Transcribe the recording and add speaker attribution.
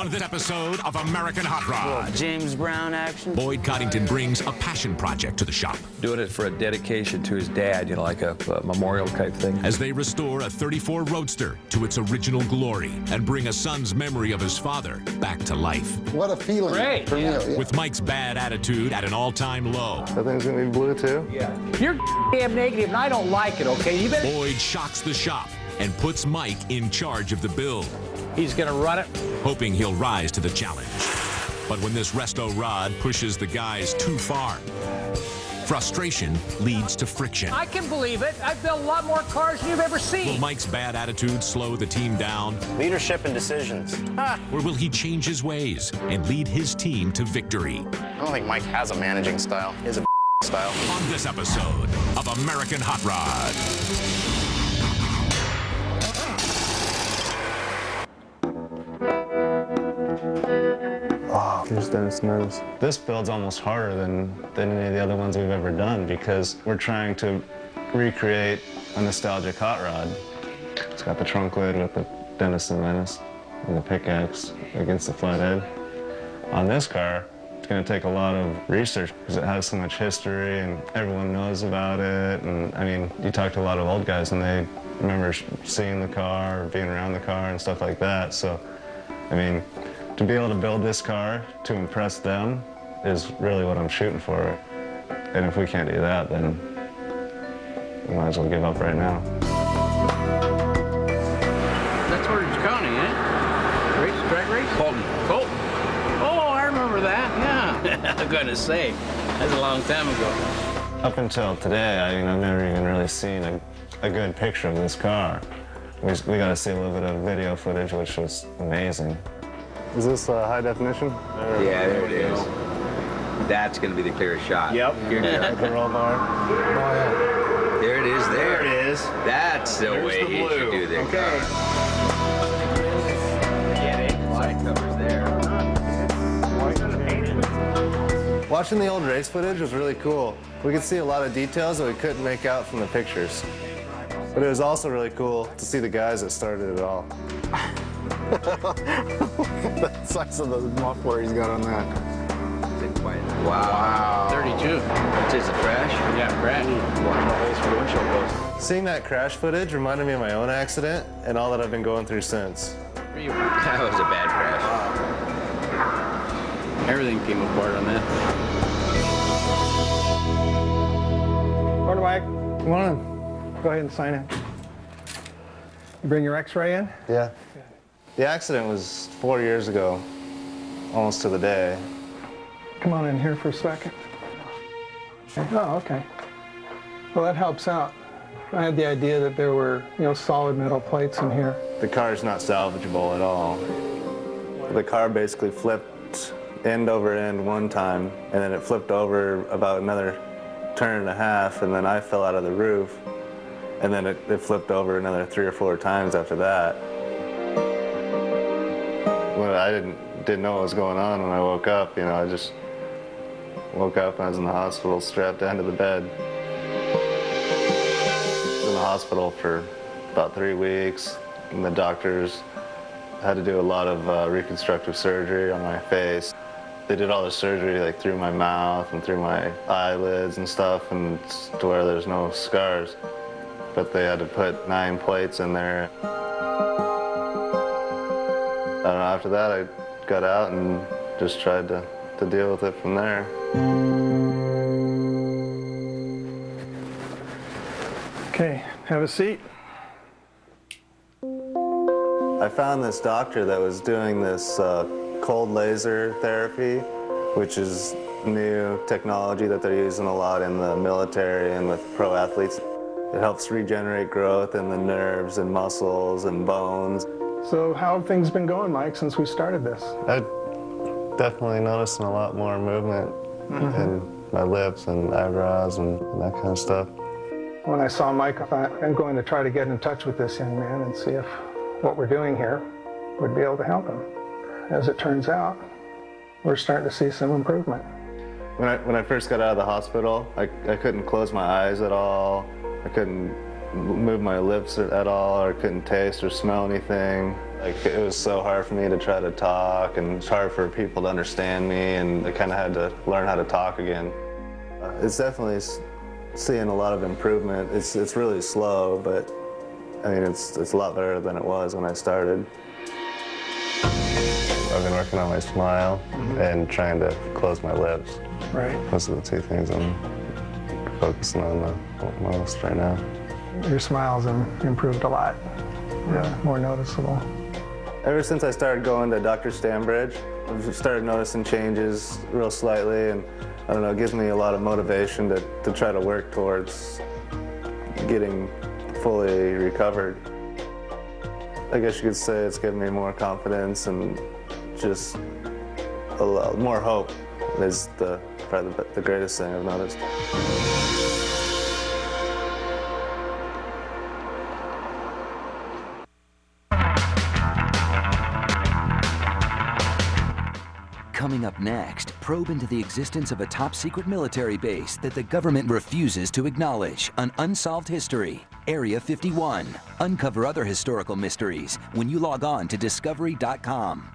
Speaker 1: On this episode of American Hot Rod,
Speaker 2: James Brown action.
Speaker 1: Boyd Coddington brings a passion project to the shop.
Speaker 3: Doing it for a dedication to his dad, you know, like a memorial type thing.
Speaker 1: As they restore a 34 Roadster to its original glory and bring a son's memory of his father back to life.
Speaker 4: What a feeling.
Speaker 2: Great.
Speaker 4: For me. Yeah.
Speaker 1: With Mike's bad attitude at an all-time low.
Speaker 4: I think it's going to be blue, too.
Speaker 3: Yeah.
Speaker 5: You're damn negative, and I don't like it, okay? You better...
Speaker 1: Boyd shocks the shop and puts Mike in charge of the build,
Speaker 5: He's gonna run it.
Speaker 1: hoping he'll rise to the challenge. But when this resto rod pushes the guys too far, frustration leads to friction.
Speaker 5: I can believe it. I've built a lot more cars than you've ever
Speaker 1: Will
Speaker 5: seen.
Speaker 1: Mike's bad attitude slow the team down?
Speaker 2: Leadership and decisions.
Speaker 1: Or will he change his ways and lead his team to victory?
Speaker 6: I don't think Mike has a managing style. He has a style.
Speaker 1: On this episode of American Hot Rod.
Speaker 7: Here's Dennis knows. This build's almost harder than any of the other ones we've ever done because we're trying to recreate a nostalgic hot rod. It's got the trunk lid with the Dennis the Menace and the pickaxe against the flathead. On this car, it's going to take a lot of research because it has so much history and everyone knows about it. And I mean, you talk to a lot of old guys and they remember seeing the car or being around the car and stuff like that. So, I mean, to be able to build this car to impress them is really what I'm shooting for. And if we can't do that, then we might as well give up right now.
Speaker 8: That's Orange County, eh? Race, drag race? Colton. Colton. Oh, I remember that, yeah. I'm gonna say, that's a long time ago.
Speaker 7: Up until today, I've never even really seen a good picture of this car. We got to see a little bit of video footage, which was amazing. Is this high definition?
Speaker 3: Yeah, there it is. That's going to be the clearest shot.
Speaker 7: Yep. The roll bar.
Speaker 4: Oh,
Speaker 3: There it is. There
Speaker 8: it is.
Speaker 3: That's the
Speaker 8: There's
Speaker 3: way
Speaker 8: the
Speaker 3: you
Speaker 8: blue.
Speaker 3: should do this.
Speaker 8: Okay.
Speaker 3: Light covers there.
Speaker 7: yeah. Watching the old race footage was really cool. We could see a lot of details that we couldn't make out from the pictures. But it was also really cool to see the guys that started it all.
Speaker 4: The size of the muffler he's got on that.
Speaker 3: Wow.
Speaker 8: 32.
Speaker 3: That's just a crash.
Speaker 8: Yeah, crash.
Speaker 3: One of the holes for the windshield post.
Speaker 7: Seeing that crash footage reminded me of my own accident and all that I've been going through since.
Speaker 3: That was a bad crash.
Speaker 8: Everything came apart on that.
Speaker 9: Morning, Mike. Come on in. Go ahead and sign in. You bring your x-ray in?
Speaker 7: Yeah. The accident was 4 years ago, almost to the day.
Speaker 9: Come on in here for a second. Oh, okay. Well, that helps out. I had the idea that there were, solid metal plates in here.
Speaker 7: The car's not salvageable at all. The car basically flipped end over end one time, and then it flipped over about another turn and a half, and then I fell out of the roof, and then it flipped over another 3 or 4 times after that. Well, I didn't know what was going on when I woke up. I just woke up and I was in the hospital, strapped down to the bed. I was in the hospital for about 3 weeks, and the doctors had to do a lot of reconstructive surgery on my face. They did all the surgery through my mouth and through my eyelids and stuff, and to where there's no scars. But they had to put 9 plates in there. I don't know, after that I got out and just tried to deal with it from there.
Speaker 9: Okay, have a seat.
Speaker 7: I found this doctor that was doing this cold laser therapy, which is new technology that they're using a lot in the military and with pro athletes. It helps regenerate growth in the nerves and muscles and bones.
Speaker 9: So how have things been going, Mike, since we started this?
Speaker 7: I'm definitely noticing a lot more movement in my lips and eyebrows and that kind of stuff.
Speaker 9: When I saw Mike, I thought, I'm going to try to get in touch with this young man and see if what we're doing here would be able to help him. As it turns out, we're starting to see some improvement.
Speaker 7: When I first got out of the hospital, I couldn't close my eyes at all. I couldn't move my lips at all, or couldn't taste or smell anything. Like, it was so hard for me to try to talk, and it's hard for people to understand me, and I kind of had to learn how to talk again. It's definitely seeing a lot of improvement. It's really slow, but I mean, it's a lot better than it was when I started. I've been working on my smile and trying to close my lips.
Speaker 9: Right.
Speaker 7: Those are the two things I'm focusing on the most right now.
Speaker 9: Your smiles have improved a lot. Yeah, more noticeable.
Speaker 7: Ever since I started going to Dr. Stanbridge, I've started noticing changes real slightly, and I don't know, it gives me a lot of motivation to try to work towards getting fully recovered. I guess you could say it's given me more confidence and just a lot more hope is probably the greatest thing I've noticed.
Speaker 10: Coming up next, probe into the existence of a top-secret military base that the government refuses to acknowledge, an unsolved history, Area 51. Uncover other historical mysteries when you log on to Discovery.com.